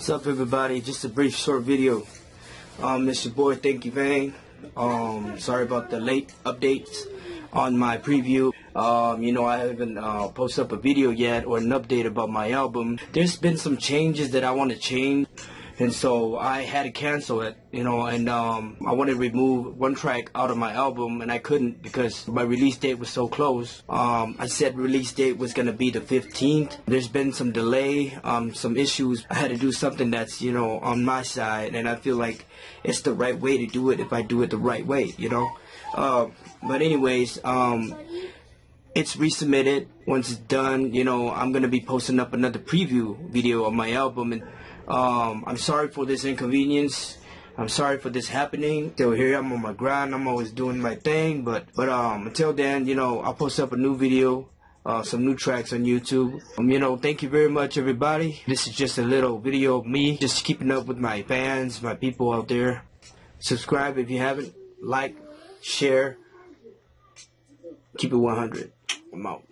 What's up, everybody? Just a brief short video. It's your boy Thinky Vang. Sorry about the late updates on my preview. I haven't posted up a video yet or an update about my album. There's been some changes that I want to change, and so I had to cancel it, and I wanted to remove one track out of my album, and I couldn't because my release date was so close. I said release date was going to be the 15th. There's been some delay, some issues. I had to do something that's, on my side, and I feel like it's the right way to do it if I do it the right way, But anyways, it's resubmitted. Once it's done, I'm going to be posting up another preview video of my album, and I'm sorry for this inconvenience. I'm sorry for this happening. Still here, I'm on my grind. I'm always doing my thing, but until then, I'll post up a new video, some new tracks on YouTube. Thank you very much, everybody. This is just a little video of me just keeping up with my fans, my people out there. Subscribe if you haven't. Like, share. Keep it 100. I'm out.